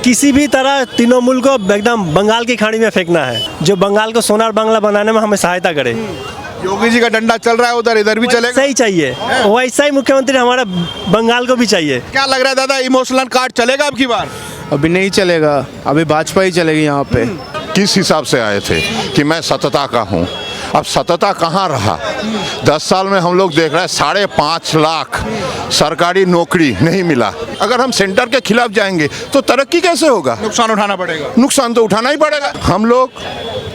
किसी भी तरह तृणमूल को एकदम बंगाल की खाड़ी में फेंकना है, जो बंगाल को सोनार बांग्ला बनाने में हमें सहायता करे। योगी जी का डंडा चल रहा है उधर, इधर भी चलेगा। सही चाहिए, वैसा ही मुख्यमंत्री हमारा बंगाल को भी चाहिए। क्या लग रहा है दादा, इमोशनल कार्ड चलेगा अब की बार? अभी नहीं चलेगा, अभी भाजपा ही चलेगी यहाँ पे। किस हिसाब से आए थे कि मैं सतता का हूँ, अब सतता कहाँ रहा। 10 साल में हम लोग देख रहे हैं 5.5 लाख सरकारी नौकरी नहीं मिला। अगर हम सेंटर के खिलाफ जाएंगे तो तरक्की कैसे होगा? नुकसान उठाना पड़ेगा। नुकसान तो उठाना ही पड़ेगा। हम लोग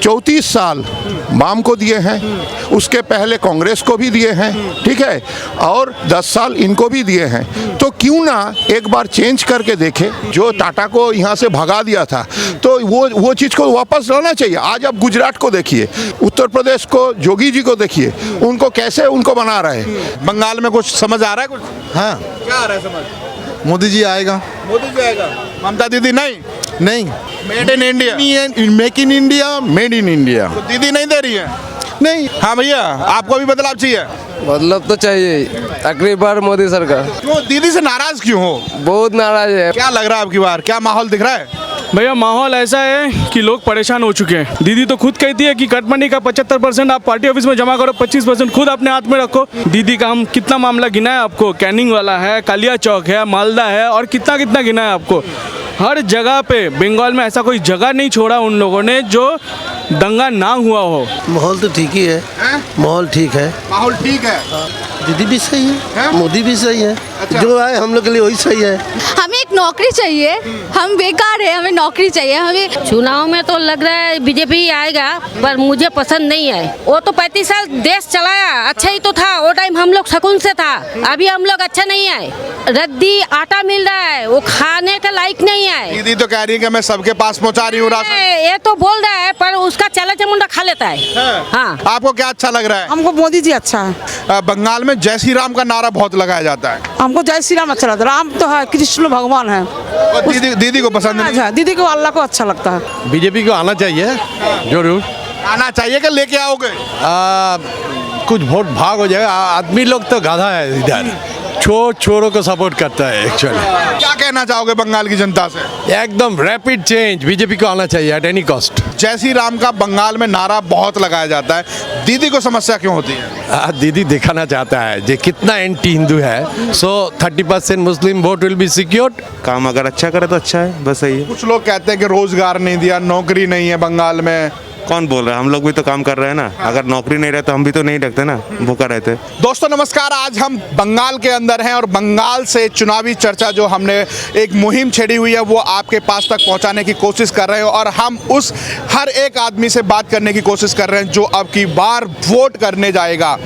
34 साल वाम को दिए हैं, उसके पहले कांग्रेस को भी दिए हैं, ठीक है, और 10 साल इनको भी दिए हैं। तो क्यों ना एक बार चेंज करके देखे। जो टाटा को यहाँ से भगा दिया था तो वो चीज़ को वापस लाना चाहिए। आज आप गुजरात को देखिए, उत्तर प्रदेश को, योगी जी को देखिए, उनको कैसे उनको बना रहे हैं। बंगाल में कुछ समझ आ रहा है कुछ? हाँ, क्या आ रहा है समझ? मोदी जी आएगा। मोदी जी आएगा, ममता दीदी नहीं? नहीं, made in India. Make in India, made in India. तो दीदी नहीं दे रही है? नहीं, हाँ भैया, आपको भी बदलाव चाहिए? मतलब तो चाहिए अगली बार मोदी सरकार। क्यों दीदी से नाराज क्यों हो? बहुत नाराज है। क्या लग रहा है आपकी बार, क्या माहौल दिख रहा है? भैया माहौल ऐसा है कि लोग परेशान हो चुके हैं। दीदी तो खुद कहती है कि कटमंडी का 75% आप पार्टी ऑफिस में जमा करो, 25% खुद अपने हाथ में रखो। दीदी का हम कितना मामला गिना है आपको, कैनिंग वाला है, कालिया चौक है, मालदा है, और कितना कितना गिना है आपको। हर जगह पे बंगाल में ऐसा कोई जगह नहीं छोड़ा उन लोगों ने जो दंगा ना हुआ हो। माहौल तो ठीक ही है, माहौल ठीक है। माहौल ठीक है। दीदी भी सही है, मोदी भी सही है। अच्छा। जो आए हम लोग के लिए वही सही है। हमें एक नौकरी चाहिए, हम बेकार है, हमें नौकरी चाहिए। हमें चुनाव में तो लग रहा है बीजेपी आएगा, पर मुझे पसंद नहीं है। वो तो 35 साल देश चलाया, अच्छा ही तो था। वो टाइम हम लोग सुकून से था, अभी हम लोग अच्छा नहीं है। रद्दी आटा मिल रहा है, वो खाने के लायक नहीं है। दीदी तो कह रही है कि मैं सबके पास पहुंचा रही हूँ राशन। ये तो बोल रहा है, पर उसका चला चमुंडा खा लेता है। हाँ। आपको क्या अच्छा लग रहा है? हमको मोदी जी अच्छा है। बंगाल में जय श्री राम का नारा बहुत लगाया जाता है। हमको जय श्री राम अच्छा लगता है। राम तो है, कृष्ण भगवान है। और दीदी को पसंद नहीं? अच्छा, दीदी को अल्लाह को अच्छा लगता है। बीजेपी को आना चाहिए, जरूर आना चाहिए कि लेके आओगे? कुछ वोट भाग हो जाएगा। आदमी लोग तो गाधा है इधर, छोरों को सपोर्ट करता है एक्चुअली। क्या कहना चाहोगे बंगाल की जनता से? एकदम रैपिड चेंज बीजेपी को आना चाहिए एट एनी कॉस्ट। जय श्री राम का बंगाल में नारा बहुत लगाया जाता है, दीदी को समस्या क्यों होती है? दीदी दिखाना चाहता है जो कितना एंटी हिंदू है। So 30% Muslim vote will be secured. काम अगर अच्छा करे तो अच्छा है, बस यही है। कुछ लोग कहते हैं कि रोजगार नहीं दिया, नौकरी नहीं है बंगाल में। कौन बोल रहा है? हम लोग भी तो काम कर रहे हैं ना। अगर नौकरी नहीं रहे तो हम भी तो नहीं रखते ना, भूखा रहते। दोस्तों नमस्कार, आज हम बंगाल के अंदर हैं और बंगाल से चुनावी चर्चा जो हमने एक मुहिम छेड़ी हुई है वो आपके पास तक पहुंचाने की कोशिश कर रहे हैं। और हम उस हर एक आदमी से बात करने की कोशिश कर रहे हैं जो अब की बार वोट करने जाएगा।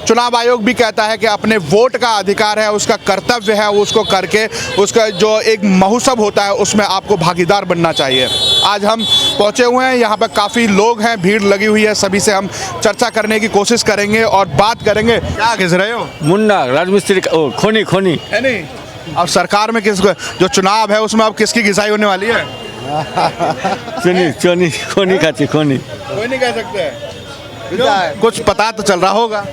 चुनाव आयोग भी कहता है कि अपने वोट का अधिकार है, उसका कर्तव्य है, उसको करके उसका जो एक महोत्सव होता है उसमें आपको भागीदार बनना चाहिए। आज हम पहुंचे हुए हैं, यहाँ पर काफ़ी लोग हैं, भीड़ लगी हुई है। सभी से हम चर्चा करने की कोशिश करेंगे और बात करेंगे। क्या घिस रहे हो? मुन्ना राजमिस्त्री खोनी है नहीं। अब सरकार में किस जो चुनाव है उसमें अब किसकी घिसाई होने वाली है? खोनी खाती खोनी। कोई नहीं कह सकते। कुछ पता तो चल रहा होगा?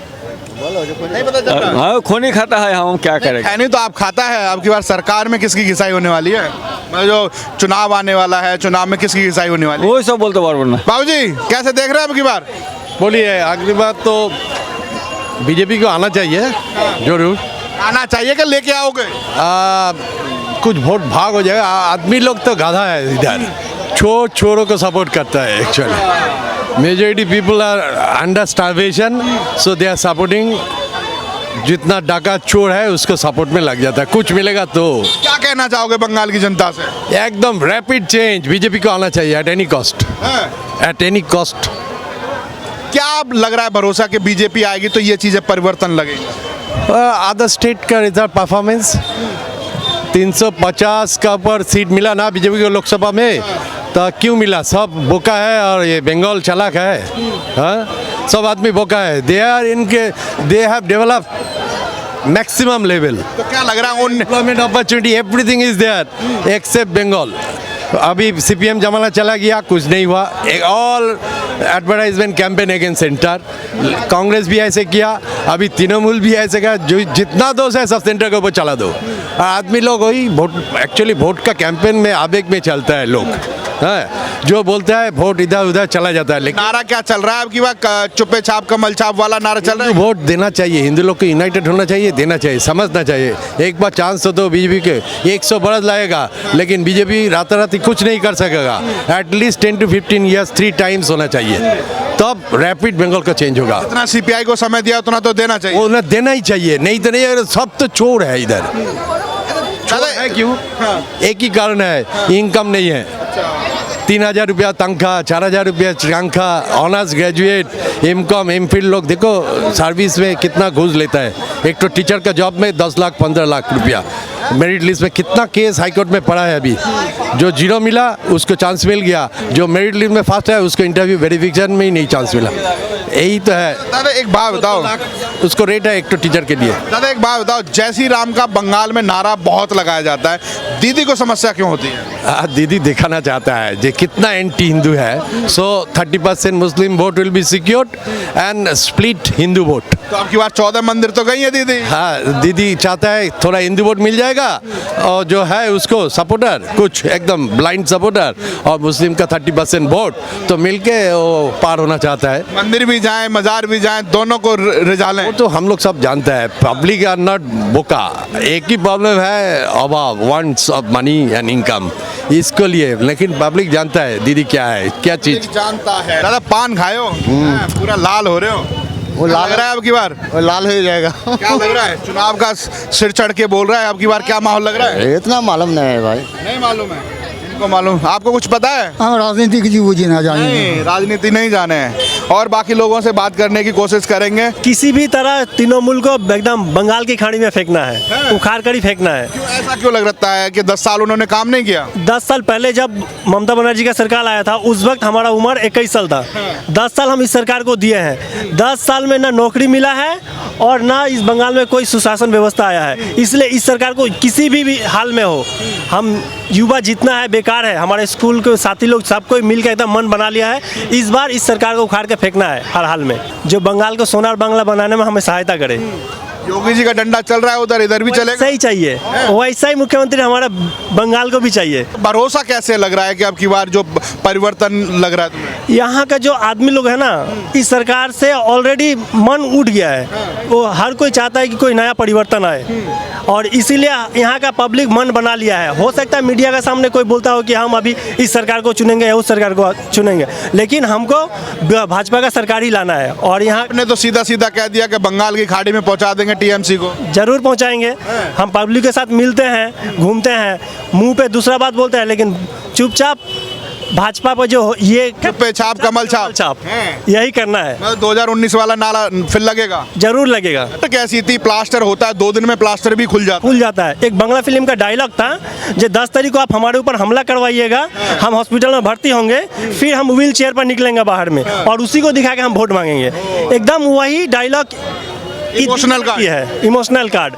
नहीं पता चल रहा? हाँ, खोनी खाता है, हम क्या करेंगे। है नहीं तो आप खाता है। अब की बार सरकार में किसकी घिसाई होने वाली है? मतलब जो चुनाव आने वाला है, चुनाव में किसकी घिसाई होने वाली है? वो सब बोलते बार ना। बाबूजी कैसे देख रहे हैं अब की बार? बोलिए, अगली बार तो बीजेपी को आना चाहिए, जरूर आना चाहिए कि लेके आओगे? कुछ वोट भाग हो जाएगा। आदमी लोग तो गाधा है इधर, छोरों को सपोर्ट करता है actually. Majority people are under starvation, so they are supporting. जितना डाका चोर है उसको सपोर्ट में लग जाता है, कुछ मिलेगा तो। क्या कहना चाहोगे बंगाल की जनता से? एकदम रैपिड चेंज बीजेपी को आना चाहिए at any cost, at any cost. क्या लग रहा है भरोसा कि बीजेपी आएगी तो ये चीजें परिवर्तन लगेगी? अदर स्टेट का रिजल्ट परफॉर्मेंस 350 का ऊपर सीट मिला ना बीजेपी को लोकसभा में, तो क्यों मिला? सब बोका है और ये बंगाल चालाक है। हाँ, सब आदमी बोका है। They have developed maximum level. तो क्या लग रहा है उन employment opportunity everything is there except Bengal. अभी सीपीएम जमाना चला गया, कुछ नहीं हुआ। All advertisement campaign against centre. Congress भी ऐसे किया, अभी तृणमूल भी ऐसे किया। जो जितना दोष है सब सेंटर के ऊपर चला दो। और आदमी लोग वही वोट, एक्चुअली वोट का कैंपेन में आवेग में चलता है लोग, है जो बोलता है वोट इधर उधर चला जाता है। लेकिन नारा क्या चल रहा है अब की बार? चुप्पे छाप कमल छाप वाला नारा चल रहा है। वोट देना चाहिए, हिंदू लोग को यूनाइटेड होना चाहिए, देना चाहिए, समझना चाहिए। एक बार चांस तो दो बीजेपी के, 100 बरस लाएगा लेकिन बीजेपी राताराती कुछ नहीं कर सकेगा। एटलीस्ट 10 to 15 ईयर्स 3 टाइम्स होना चाहिए, तब रैपिड बंगाल का चेंज होगा। इतना सीपीआई को समय दिया उतना तो देना चाहिए। उन्हें देना ही चाहिए, नहीं तो नहीं। अगर सब तो चोर है इधर, चोर है क्यों? एक ही कारण है, इनकम नहीं है। 3000 रुपया तनख्वाह, 4000 रुपया तनख्वाह, ऑनर्स ग्रेजुएट, एमकॉम एमफिल लोग देखो सर्विस में कितना घूस लेता है। एक तो टीचर का जॉब में 10 लाख 15 लाख रुपया। मेरिट लिस्ट में कितना केस हाईकोर्ट में पड़ा है अभी। जो जीरो मिला उसको चांस मिल गया, जो मेरिट लिस्ट में फर्स्ट है उसको इंटरव्यू वेरिफिकेशन में ही नहीं चांस मिला। यही तो है। दादा एक बात बताओ, उसको रेट है एक तो टीचर के लिए। दादा एक बात बताओ, जय श्री राम का बंगाल में नारा बहुत लगाया जाता है, दीदी को समस्या क्यों होती है? दीदी दिखाना चाहता है जो कितना एंटी हिंदू है। So 30% Muslim vote will be secured and split Hindu vote. तो अब की बार 14 मंदिर तो गई है दीदी। हाँ, दीदी चाहता है थोड़ा हिंदू वोट मिल जाएगा और जो है उसको सपोर्टर कुछ एकदम ब्लाइंड सपोर्टर और मुस्लिम का 30% वोट तो मिलके वो पार होना चाहता है। मंदिर भी जाएं, मजार भी जाएं, दोनों को रिझा लें। वो तो हम लोग सब जानते हैं, पब्लिक आर नॉट बोका। एक ही प्रॉब्लम है, अभाव, wants of money and income, इसको लिए। लेकिन पब्लिक जानता है दीदी क्या है, क्या चीज जानता है। दादा पान खायो, पूरा लाल हो रहे हो। वो लाल लग रहा है अब की बार? वो लाल हो जाएगा। क्या लग रहा है? चुनाव का सिर चढ़ के बोल रहा है, अब की बार क्या माहौल लग रहा है? इतना मालूम नहीं है भाई। नहीं मालूम है, इनको मालूम। आपको कुछ पता है? हम राजनीति की जी ना जाने। नहीं, राजनीति नहीं जाने हैं। और बाकी लोगों से बात करने की कोशिश करेंगे। किसी भी तरह तृणमूल को एकदम बंगाल की खाड़ी में फेंकना है, उखाड़ कर ही फेंकना है। ऐसा क्यों लग रहा है कि 10 साल उन्होंने काम नहीं किया? 10 साल पहले जब ममता बनर्जी का सरकार आया था उस वक्त हमारा उम्र 21 साल था। 10 साल हम इस सरकार को दिए हैं। 10 साल में ना नौकरी मिला है और ना इस बंगाल में कोई सुशासन व्यवस्था आया है। इसलिए इस सरकार को किसी भी हाल में हो, हम युवा जितना है बेकार है। हमारे स्कूल के साथी लोग सबको मिलकर एकदम मन बना लिया है, इस बार इस सरकार को उखाड़ के फेंकना है हर हाल में, जो बंगाल को सोनार बांग्ला बनाने में हमें सहायता करे। योगी जी का डंडा चल रहा है उधर, इधर भी चलेगा। सही चाहिए, वैसा ही मुख्यमंत्री हमारा बंगाल को भी चाहिए। भरोसा कैसे लग रहा है कि अब की बार जो परिवर्तन लग रहा है तुम्हें? यहाँ का जो आदमी लोग है ना, इस सरकार से ऑलरेडी मन उठ गया है। वो हर कोई चाहता है कि कोई नया परिवर्तन आए और इसीलिए यहाँ का पब्लिक मन बना लिया है। हो सकता है मीडिया के सामने कोई बोलता हो कि हम अभी इस सरकार को चुनेंगे या उस सरकार को चुनेंगे, लेकिन हमको भाजपा का सरकार ही लाना है। और यहाँ आपने तो सीधा सीधा कह दिया कि बंगाल की खाड़ी में पहुंचा देंगे टीएमसी को। जरूर पहुँचाएंगे। हम पब्लिक के साथ मिलते हैं, घूमते हैं, मुंह पे दूसरा बात बोलते हैं, लेकिन चुपचाप भाजपा पर जो ये पे छाप कमल छाप यही करना है। 2019 वाला नारा फिर लगेगा? जरूर लगेगा। तो कैसी थी, प्लास्टर होता है 2 दिन में प्लास्टर भी खुल जाता है। एक बंगला फिल्म का डायलॉग था, जो 10 तारीख को आप हमारे ऊपर हमला करवाइएगा, हम हॉस्पिटल में भर्ती होंगे, फिर हम व्हील चेयर पर निकलेंगे बाहर में और उसी को दिखा के हम वोट मांगेंगे। एकदम वही डायलॉग इमोशनल कार्ड है, इमोशनल कार्ड।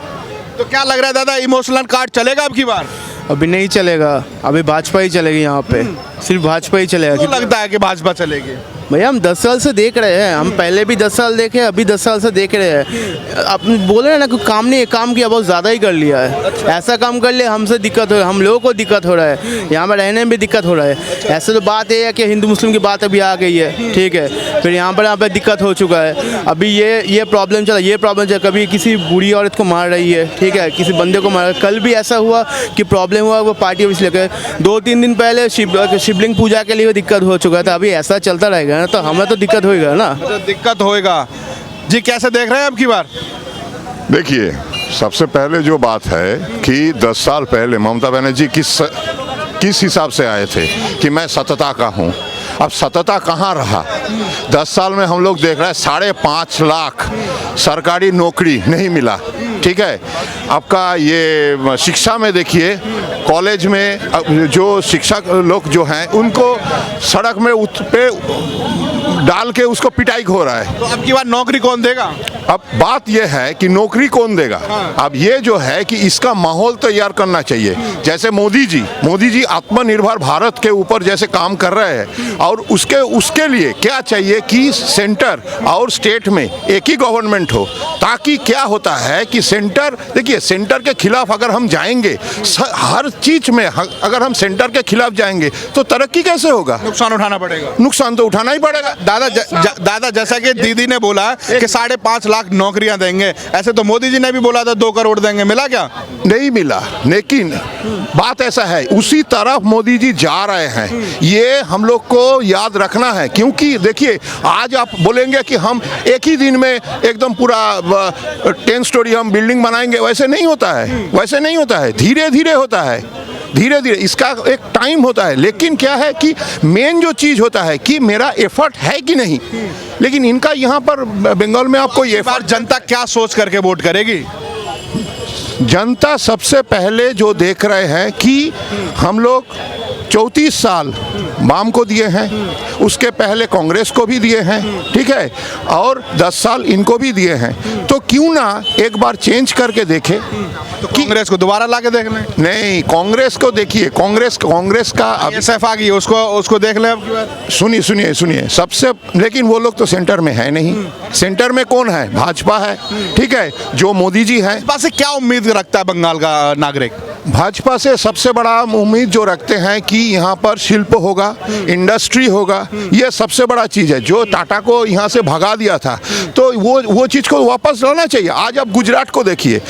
तो क्या लग रहा है दादा, इमोशनल कार्ड चलेगा अब की बार? अभी नहीं चलेगा, अभी भाजपा ही चलेगी यहाँ पे, सिर्फ भाजपा ही चलेगा। क्यों लगता है कि भाजपा चलेगी? भैया हम 10 साल से देख रहे हैं, हम पहले भी 10 साल देखे, अभी 10 साल से देख रहे हैं। आप बोल रहे हैं ना कि काम नहीं है, काम किया बहुत ज़्यादा ही कर लिया है। ऐसा काम कर लिया हमसे दिक्कत हो रहा है, हम लोगों को दिक्कत हो रहा है, यहाँ पर रहने में भी दिक्कत हो रहा है। ऐसे तो बात ये है कि हिंदू मुस्लिम की बात अभी आ गई है, ठीक है, फिर यहाँ पर दिक्कत हो चुका है। अभी ये प्रॉब्लम चला, ये प्रॉब्लम चला, कभी किसी बूढ़ी औरत को मार रही है, ठीक है, किसी बंदे को मार। कल भी ऐसा हुआ कि प्रॉब्लम हुआ, वो पार्टी ऑफिस लेकर 2-3 दिन पहले शिवलिंग पूजा के लिए दिक्कत हो चुका था। अभी ऐसा चलता रहेगा ना तो हमें तो दिक्कत होएगा ना। तो दिक्कत होएगा जी। कैसे देख रहे हैं अब की बार? देखिए, सबसे पहले जो बात है कि 10 साल पहले ममता बनर्जी किस हिसाब से आए थे कि मैं सतता का हूँ। अब सतता कहाँ रहा? 10 साल में हम लोग देख रहे हैं 5.5 लाख सरकारी नौकरी नहीं मिला, ठीक है। आपका ये शिक्षा में देखिए, कॉलेज में जो शिक्षक लोग जो हैं उनको सड़क में पे डाल के उसको पिटाई हो रहा है। तो अब की बार नौकरी कौन देगा? अब बात यह है कि नौकरी कौन देगा। अब ये जो है कि इसका माहौल तैयार करना चाहिए। जैसे मोदी जी आत्मनिर्भर भारत के ऊपर जैसे काम कर रहे हैं, और उसके लिए क्या चाहिए कि सेंटर और स्टेट में एक ही गवर्नमेंट हो, ताकि क्या होता है कि सेंटर, देखिए सेंटर के खिलाफ अगर हम जाएंगे, हर चीज में अगर हम सेंटर के खिलाफ जाएंगे तो तरक्की कैसे होगा? नुकसान उठाना पड़ेगा। नुकसान तो उठाना ही पड़ेगा। दादा जैसा कि दीदी ने बोला कि 5.5 लाख नौकरियां देंगे, ऐसे तो मोदी जी ने भी बोला था 2 करोड़ देंगे, मिला क्या? नहीं मिला। लेकिन बात ऐसा है, उसी तरफ मोदी जी जा रहे हैं, ये हम लोग को याद रखना है। क्योंकि देखिए आज आप बोलेंगे कि हम एक ही दिन में एकदम पूरा 10 स्टोरी हम बिल्डिंग बनाएंगे, वैसे नहीं होता है, वैसे नहीं होता है, धीरे धीरे होता है, धीरे धीरे इसका एक टाइम होता है। लेकिन क्या है कि मेन जो चीज़ होता है कि मेरा एफर्ट है कि नहीं। लेकिन इनका यहाँ पर बंगाल में आपको ये एफर्ट, जनता क्या सोच करके वोट करेगी? जनता सबसे पहले जो देख रहे हैं कि हम लोग 34 साल वाम को दिए हैं, उसके पहले कांग्रेस को भी दिए हैं, ठीक है, और 10 साल इनको भी दिए हैं, तो क्यों ना एक बार चेंज करके देखें। तो कांग्रेस को दोबारा ला के देख लें। नहीं, कांग्रेस को देखिए, कांग्रेस का अब SF आ गई, उसको देख लें अब की बात। सुनिए सबसे, लेकिन वो लोग तो सेंटर में है नहीं। सेंटर में कौन है? भाजपा है, ठीक है, जो मोदी जी है। भाजपा से क्या उम्मीद रखता है बंगाल का नागरिक? भाजपा से सबसे बड़ा उम्मीद जो रखते हैं कि यहाँ पर शिल्प होगा, इंडस्ट्री होगा, ये सबसे बड़ा चीज़ है। जो टाटा को यहाँ से भगा दिया था, तो वो चीज़ को वापस लाना चाहिए। आज आप गुजरात को देखिए,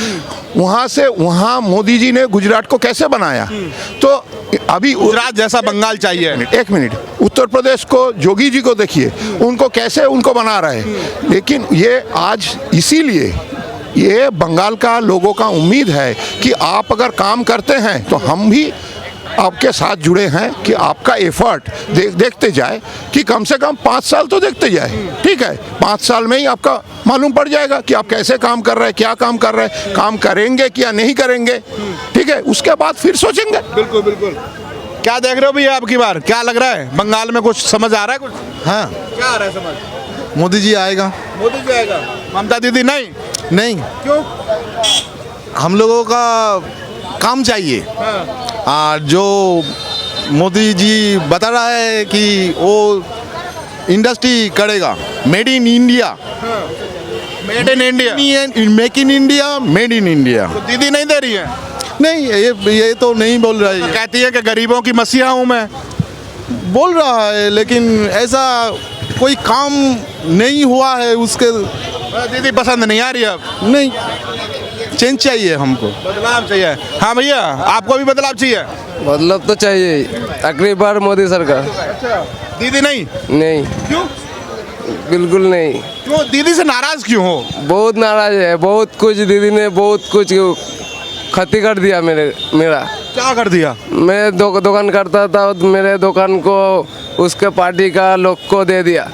वहाँ मोदी जी ने गुजरात को कैसे बनाया। तो अभी गुजरात जैसा बंगाल चाहिए। एक मिनट, उत्तर प्रदेश को जोगी जी को देखिए, उनको कैसे उनको बना रहे हैं। लेकिन ये आज इसीलिए ये बंगाल का लोगों का उम्मीद है कि आप अगर काम करते हैं तो हम भी आपके साथ जुड़े हैं कि आपका एफर्ट देखते जाए, कि कम से कम 5 साल तो देखते जाए, ठीक है। 5 साल में ही आपका मालूम पड़ जाएगा कि आप कैसे काम कर रहे हैं, क्या काम कर रहे हैं, काम करेंगे क्या नहीं करेंगे, ठीक है। उसके बाद फिर सोचेंगे। बिल्कुल बिल्कुल। क्या देख रहे हो भैया आपकी बार? क्या लग रहा है बंगाल में? कुछ समझ आ रहा है? कुछ हाँ, क्या आ रहा है समझ? मोदी जी आएगा। मोदी जी आएगा। ममता दीदी नहीं? नहीं, क्यों? हम लोगों का काम चाहिए। जो मोदी जी बता रहा है कि वो इंडस्ट्री करेगा, made in India, made in India, make in India, made in India. तो दीदी नहीं दे रही है? नहीं, ये तो नहीं बोल रहा है। कहती है कि गरीबों की मसीहा हूँ मैं। बोल रहा है, लेकिन ऐसा कोई काम नहीं हुआ है उसके। दीदी पसंद नहीं आ रही अब? नहीं, चेंज चाहिए हमको, बदलाव चाहिए। हाँ भैया, आपको भी बदलाव चाहिए? बदलाव तो चाहिए, अगली बार मोदी सरकार। दीदी नहीं? नहीं। क्यों? बिल्कुल नहीं। क्यों? दीदी से नाराज क्यों हो? बहुत नाराज है, बहुत कुछ दीदी ने बहुत कुछ क्षति कर दिया मेरा। क्या कर दिया? मैं दुकान करता था, मेरे दुकान को उसके पार्टी का लोग को दे दिया,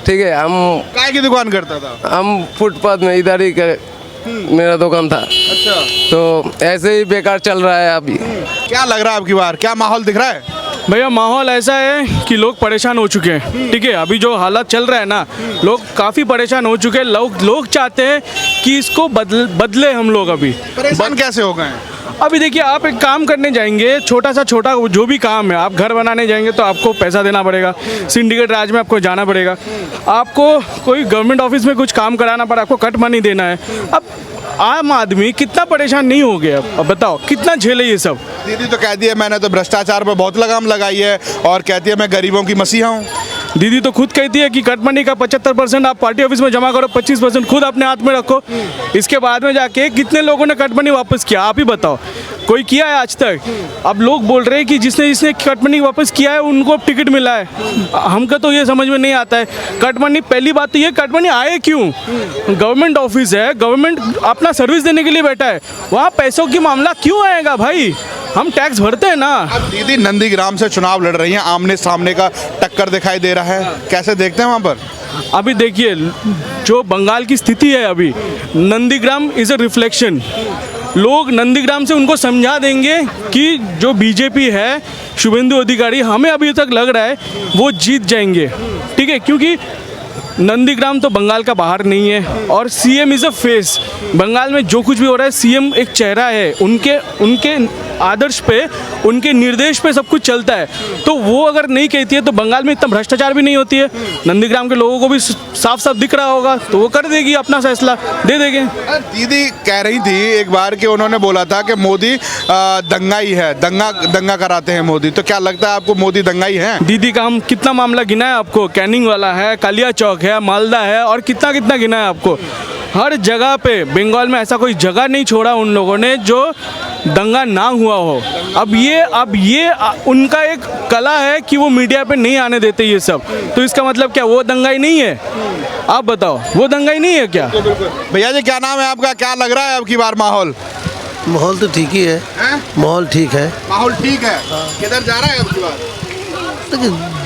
ठीक है। हम काय की दुकान करता था? हम फुटपाथ में इधर ही मेरा दुकान था। अच्छा। तो ऐसे ही बेकार चल रहा है अभी। क्या लग रहा है आपकी बार? क्या माहौल दिख रहा है? भैया माहौल ऐसा है कि लोग परेशान हो चुके हैं, ठीक है। अभी जो हालात चल रहा है ना, लोग काफ़ी परेशान हो चुके हैं। लोग चाहते हैं कि इसको बदले हम लोग। अभी परेशान कैसे हो गए? अभी देखिए, आप एक काम करने जाएंगे, छोटा जो भी काम है, आप घर बनाने जाएंगे तो आपको पैसा देना पड़ेगा, सिंडिकेट राज में आपको जाना पड़ेगा, आपको कोई गवर्नमेंट ऑफिस में कुछ काम कराना पड़ा, आपको कट मनी देना है। अब आम आदमी कितना परेशान नहीं हो गया? अब बताओ कितना झेले ये सब। दीदी तो कहती है मैंने तो भ्रष्टाचार पर बहुत लगाम लगाई है, और कहती है मैं गरीबों की मसीहा हूँ। दीदी तो खुद कहती है कि कट मनी का 75% आप पार्टी ऑफिस में जमा करो, 25% खुद अपने हाथ में रखो। इसके बाद में जाके कितने लोगों ने कट मनी वापस किया? आप ही बताओ, कोई किया है आज तक? अब लोग बोल रहे हैं कि जिसने कट मनी वापस किया है उनको अब टिकट मिला है। हमको तो ये समझ में नहीं आता है। कट मनी, पहली बात तो ये, कट मनी आए क्यों? गवर्नमेंट ऑफिस है, गवर्नमेंट अपना सर्विस देने के लिए बैठा है, वहाँ पैसों की मामला क्यों आएगा भाई? हम टैक्स भरते हैं ना। अब दीदी नंदीग्राम से चुनाव लड़ रही हैं, आमने सामने का टक्कर दिखाई दे रहा है, कैसे देखते हैं वहाँ पर? अभी देखिए, जो बंगाल की स्थिति है अभी, नंदीग्राम इज़ अ रिफ्लेक्शन। लोग नंदीग्राम से उनको समझा देंगे कि जो बीजेपी है, शुभेंदु अधिकारी, हमें अभी तक लग रहा है वो जीत जाएंगे, ठीक है। क्योंकि नंदीग्राम तो बंगाल का बाहर नहीं है और CM is a face. Bengal में जो कुछ भी हो रहा है सीएम एक चेहरा है, उनके आदर्श पे, उनके निर्देश पे सब कुछ चलता है। तो वो अगर नहीं कहती है तो बंगाल में इतना भ्रष्टाचार भी नहीं होती है। नंदीग्राम के लोगों को भी साफ साफ दिख रहा होगा, तो वो कर देगी, अपना फैसला दे देंगे। दीदी कह रही थी एक बार कि उन्होंने बोला था कि मोदी दंगाई है, दंगा कराते हैं मोदी। तो क्या लगता है आपको मोदी दंगाई है? दीदी का हम कितना मामला गिना है आपको, कैनिंग वाला है, कालिया चौक है, मालदा है, और कितना कितना गिना है आपको। हर जगह पे बंगाल में ऐसा कोई जगह नहीं छोड़ा उन लोगों ने जो दंगा ना हुआ हो। अब ये उनका एक कला है कि वो मीडिया पे नहीं आने देते ये सब। तो इसका मतलब क्या वो दंगाई नहीं है? आप बताओ, वो दंगाई नहीं है क्या? भैया जी क्या नाम है आपका, क्या लग रहा है अब की बार माहौल? माहौल तो ठीक ही है, माहौल ठीक है। माहौल ठीक है, किधर जा रहा है अब की बार?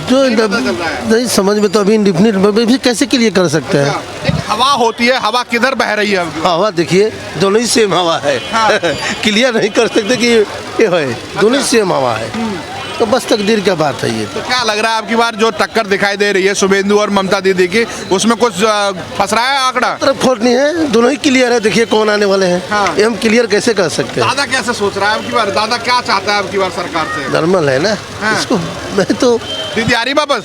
जो नहीं समझ में तो अभी इंडिपेंडेंट कैसे क्लियर कर सकते हैं। एक हवा होती है, हवा किधर बह रही है? हवा देखिए दोनों ही सेम हवा है। क्लियर नहीं कर सकते कि ये है, दोनों ही सेम हवा है। तो बस तकदीर क्या बात है ये। तो क्या लग रहा है आपकी बार जो टक्कर दिखाई दे रही है शुभेंदु और ममता दीदी की, उसमें कुछ फंस रहा है आंकड़ा? तरफ खोट नहीं है, दोनों ही क्लियर है। देखिए कौन आने वाले हैं, ये हम क्लियर कैसे कर सकते हैं। दादा कैसे सोच रहा है आपकी बार? दादा क्या चाहता है आपकी बार सरकार से? नॉर्मल है ना इसको। मैं तो दीदी आ रही वापस?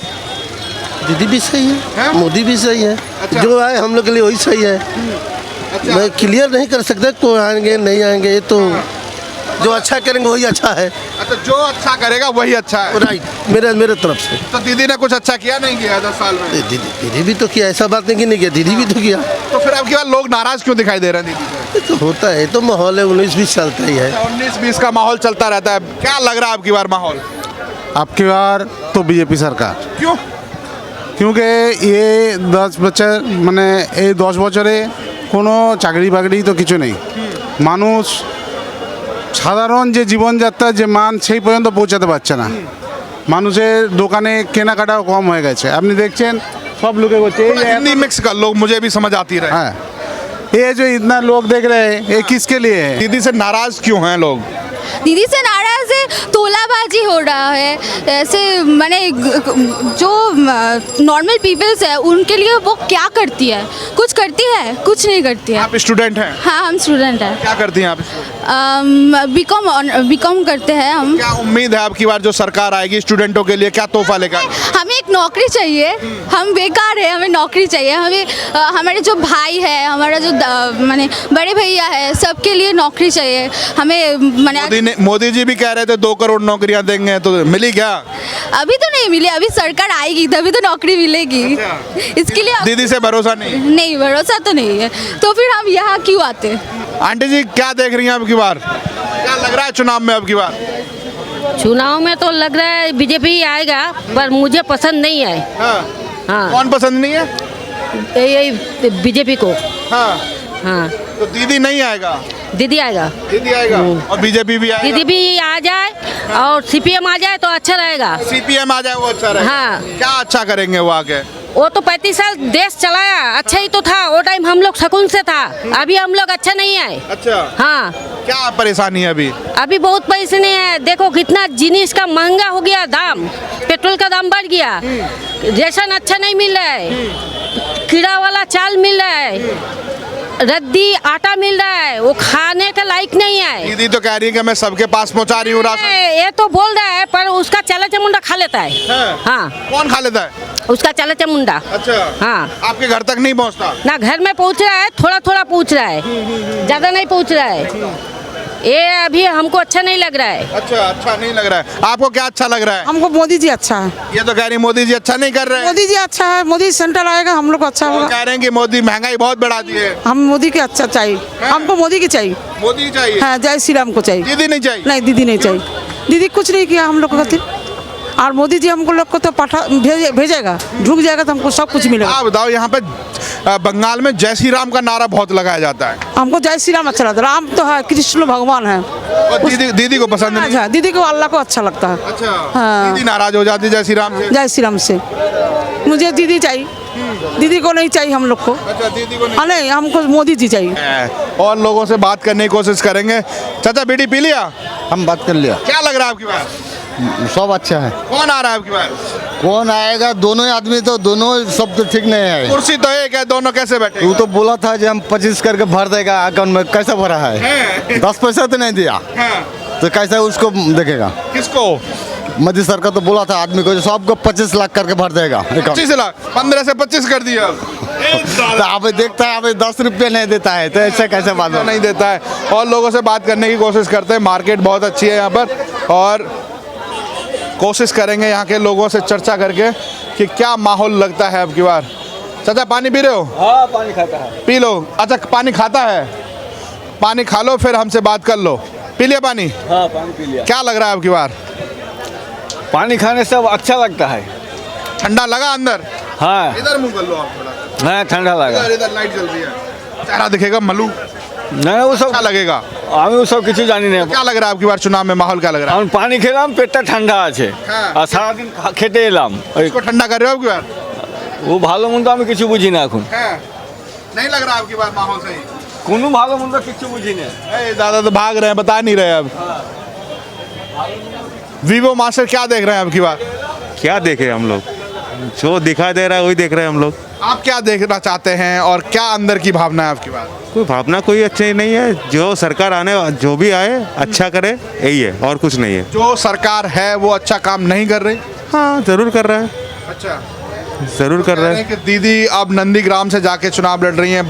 दीदी भी सही है, मोदी भी सही है। अच्छा। जो आए हम लोग के लिए वही सही है। अच्छा। मैं क्लियर नहीं कर सकता कौन आएंगे नहीं आएंगे, ये तो जो अच्छा करेंगे वही अच्छा है। अच्छा, जो अच्छा करेगा वही अच्छा है। राइट, मेरे तरफ से। तो दीदी ने कुछ अच्छा किया नहीं किया 10 साल में? दीदी भी तो किया, ऐसा बात नहीं कि नहीं किया, दीदी भी तो किया। तो फिर आपकी बार लोग नाराज क्यों दिखाई दे रहे हैं दीदी से? ये तो होता है, तो माहौल है 19-20 चलता ही है। 19-20 का माहौल चलता रहता है। क्या लग रहा है आपकी बार माहौल? आपकी बार तो बीजेपी सरकार। क्यों? क्योंकि ये 10 বছর মানে এই 10 বছরে কোনো চাকরি বাকরি তো কিছু নেই। মানুষ সাধারণ যে জীবনযাত্রার যে মান সেই পর্যন্ত পৌঁছাতে পারছে না। মানুষের দোকানে কেনাকাটাও কম হয়ে গেছে, আপনি দেখছেন सब लोग করছে। हिंदी मिक्स कर लो, मुझे भी समझ आती रहे। हाँ, ये जो इतना लोग देख रहे हैं ये किसके लिए है? दीदी से नाराज क्यों हैं लोग? दीदी से नाराज है, तोलाबाजी हो रहा है। ऐसे माने जो नॉर्मल पीपल्स है उनके लिए वो क्या करती है? कुछ करती है? कुछ नहीं करती है। आप स्टूडेंट हैं? हाँ, हम स्टूडेंट हैं। क्या करती हैं आप? बीकॉम करते हैं हम। क्या उम्मीद है आपकी बार जो सरकार आएगी स्टूडेंटों के लिए क्या तोहफा लेकर? हमें एक नौकरी चाहिए, हम बेकार है, हमें नौकरी चाहिए। हमें हमारे जो भाई है, हमारा जो माने बड़े भैया है, सबके लिए नौकरी चाहिए हमें। माने मोदी जी भी कह रहे थे 2 करोड़ नौकरियां देंगे, तो मिली क्या? अभी तो नहीं मिली, अभी सरकार आएगी तभी तो नौकरी मिलेगी। इसके लिए दीदी से भरोसा नहीं? नहीं, भरोसा तो नहीं है, तो फिर हम यहाँ क्यों आते? आंटी जी क्या देख रही हैं आपकी बार? क्या लग रहा है चुनाव में आपकी बार? चुनाव में तो लग रहा है बीजेपी आएगा, पर मुझे पसंद नहीं है। हाँ। कौन पसंद नहीं है? ये बीजेपी को। हाँ। हाँ, तो दीदी नहीं आएगा? दीदी आएगा। दीदी आएगा और बीजेपी भी आएगा? दीदी भी आ जाए और सीपीएम आ जाए तो अच्छा रहेगा। सीपीएम आ जाए वो अच्छा रहेगा? हाँ। क्या अच्छा करेंगे वो आके? वो तो 35 साल देश चलाया, अच्छा ही तो था। वो टाइम हम लोग सुकून से था, अभी हम लोग अच्छा नहीं है। अच्छा। हाँ। क्या परेशानी है अभी? अभी बहुत पैसे नहीं है। देखो कितना जिनिस का महंगा हो गया दाम, पेट्रोल का दाम बढ़ गया, रेशन अच्छा नहीं मिल रहा है, कीड़ा वाला चाल मिल रहा है, रद्दी आटा मिल रहा है, वो खाने का लायक नहीं है। दीदी तो कह रही है कि मैं सबके पास पहुंचा रही हूँ राशन। ये तो बोल रहा है, पर उसका चला चमुंडा खा लेता है। हाँ। कौन खा लेता है? उसका चला चमुंडा। अच्छा। हाँ। आपके घर तक नहीं पहुंचता? ना घर में पहुंच रहा है, थोड़ा थोड़ा पहुंच रहा है, ज्यादा नहीं पहुंच रहा है। ये अभी हमको अच्छा नहीं लग रहा है। अच्छा नहीं लग रहा है। आपको क्या अच्छा लग रहा है? हमको मोदी जी अच्छा है। ये तो कह रही मोदी जी अच्छा नहीं कर रहे हैं। मोदी जी अच्छा है, मोदी सेंटर आएगा हम लोग को अच्छा होगा। कह रहे हैं कि मोदी महंगाई बहुत बढ़ा दी है। हम मोदी के अच्छा चाहिए, हमको मोदी की चाहिए। मोदी चाहिए? हाँ, जय श्री राम को चाहिए। दीदी नहीं चाहिए? नहीं, दीदी नहीं चाहिए। दीदी कुछ नहीं किया हम लोग को खातिर, और मोदी जी हमको लोग को तो भेजेगा, ढुक जाएगा तो हमको सब कुछ मिलेगा। आप बताओ, यहाँ पे बंगाल में जय श्री राम का नारा बहुत लगाया जाता है। हमको जय श्री राम अच्छा लगता है। राम तो है, कृष्ण भगवान है। और दीदी को पसंद नहीं? अच्छा, दीदी को अल्लाह को अच्छा लगता है। अच्छा। हाँ। दीदी नाराज हो जाती जय श्री राम से? जय श्री राम से मुझे दीदी चाहिए, दीदी को नहीं चाहिए हम लोग को। अच्छा, दीदी को हाँ, नहीं, हमको मोदी जी चाहिए। और लोगों से बात करने की कोशिश करेंगे। चाचा बीड़ी पी लिया? हम बात कर लिया। क्या लग रहा है आपकी बात? सब अच्छा है। कौन आ रहा है आपकी बार? कौन आएगा? दोनों ही आदमी तो दोनों सब तो ठीक नहीं है। कुर्सी तो एक है, दोनों कैसे बैठे? तू तो बोला था कि हम 25 करके भर देगा अकाउंट में, कैसा भरा है? 10 पैसा तो नहीं दिया, तो कैसा उसको देखेगा? किसको? मोदी सरकार तो बोला था आदमी को सबको 25 लाख करके भर देगा। 25 लाख 15 से 25 कर दिया। तो अब देखता है, अब 10 रुपये नहीं देता है, तो ऐसा कैसे बात हो? नहीं देता है। और लोगों से बात करने की कोशिश करते हैं। मार्केट बहुत अच्छी है यहाँ पर, और कोशिश करेंगे यहाँ के लोगों से चर्चा करके कि क्या माहौल लगता है अब की बार। चाचा पानी पी रहे हो? हाँ पानी खाता है। P low. अच्छा पानी खाता है, पानी खा लो फिर हमसे बात कर लो। पी लिया पानी? हाँ पानी पी लिया। क्या लग रहा है अब की बार? पानी खाने से अच्छा लगता है। ठंडा लगा अंदर? हाँ इधर मुंह कर लो आप थोड़ा। हाँ ठंडा लगा। इधर लाइट जल रही है, चेहरा दिखेगा मलू। नहीं वो सब क्या लगेगा? আমি ওসব কিছু জানি না। क्या लग रहा है आपकी बार चुनाव में माहौल क्या लग रहा है? আমি পানি খেলাম, পেটটা ঠান্ডা আছে, আর সারাদিন খেটে এলাম। इसको ठंडा कर रहे हो आपकी बार? ও ভালো মন্দ আমি কিছু বুঝি না এখন। नहीं लग रहा आपकी बार माहौल सही? কোনো ভালো মন্দ কিছু বুঝি না। दादा तो भाग रहे हैं, बता नहीं रहे अब। वीवो मास्टर क्या देख रहे हैं आपकी बार? क्या देखे हम लोग, जो दिखाई दे रहा है वही देख रहे हैं हम लोग। आप क्या देखना चाहते हैं और क्या अंदर की भावना है आपकी बात? कोई भावना कोई अच्छी नहीं है, जो सरकार आने जो भी आए अच्छा करे, यही है और कुछ नहीं है। जो सरकार है वो अच्छा काम नहीं कर रही? हाँ जरूर कर रहा है, अच्छा जरूर कर रहा है। कि दीदी अब नंदीग्राम से जाके चुनाव लड़ रही हैं,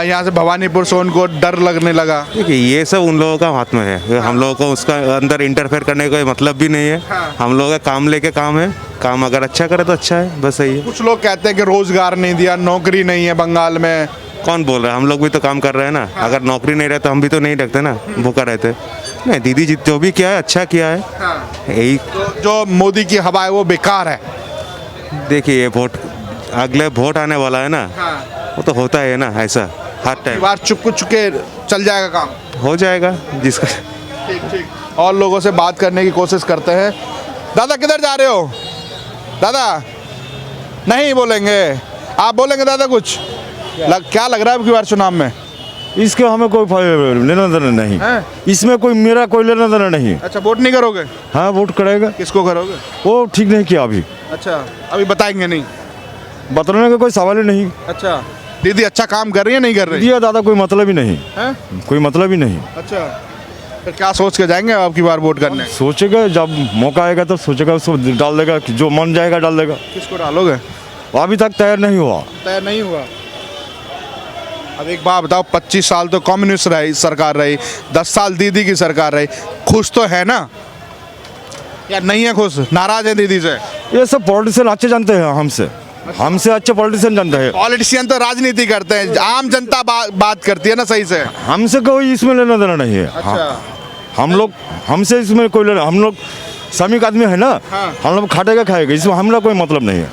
यहाँ से भवानीपुर से उनको डर लगने लगा। देखिए ये सब उन लोगों का हाथ में है, हम लोगों को उसका अंदर इंटरफेयर करने का कोई मतलब भी नहीं है। हम लोगों का काम लेके काम है, काम अगर अच्छा करे तो अच्छा है, बस यही है। कुछ लोग कहते हैं कि रोजगार नहीं दिया, नौकरी नहीं है बंगाल में। कौन बोल रहा है? हम लोग भी तो काम कर रहे हैं ना। अगर नौकरी नहीं रहे तो हम भी तो नहीं रखते ना, भूखा रहते। नहीं दीदी जी जो भी किया है अच्छा किया है, यही। जो मोदी की हवा है वो बेकार है। देखिए ये वोट, अगले वोट आने वाला है ना, वो तो होता है ना ऐसा हर टाइम। बार चुप चुके चल जाएगा काम, हो जाएगा जिसका। ठीक ठीक। और लोगों से बात करने की कोशिश करते हैं। दादा किधर जा रहे हो? दादा नहीं बोलेंगे, आप बोलेंगे दादा कुछ? क्या लग रहा है आपकी बार चुनाव में? इसके हमें कोई लेना देना नहीं है? इसमें कोई मेरा कोई लेना देना नहीं है। अच्छा वोट नहीं करोगे? हाँ वोट करेगा। किसको करोगे? वो ठीक नहीं किया अभी। अच्छा अभी बताएंगे नहीं? बताने का कोई सवाल ही नहीं। अच्छा दीदी अच्छा काम कर रही है नहीं कर रही? दिया दादा कोई मतलब ही नहीं है, कोई मतलब ही नहीं। अच्छा फिर क्या सोच के जाएंगे आपकी बार वोट करने? सोचेगा जब मौका आएगा तब सोचेगा, उसको डाल देगा, जो मन जाएगा डाल देगा। किसको डालोगे? अभी तक तैयार नहीं हुआ। तैयार नहीं हुआ। अब एक बात बताओ, 25 साल तो कम्युनिस्ट रही सरकार रही, 10 साल दीदी की सरकार रही, खुश तो है ना या नहीं है? खुश, नाराज है दीदी से? ये सब पॉलिटिशियन अच्छे जानते हैं हमसे अच्छे पॉलिटिशियन जानते हैं। पॉलिटिशियन तो राजनीति करते हैं, आम जनता बात करती है ना सही से। हमसे कोई इसमें लेना देना नहीं है। अच्छा हम लोग, हमसे इसमें कोई लेना, हम लोग श्रमिक आदमी है ना, हम लोग खाटेगा खाएगा, इसमें हमारा कोई मतलब नहीं है।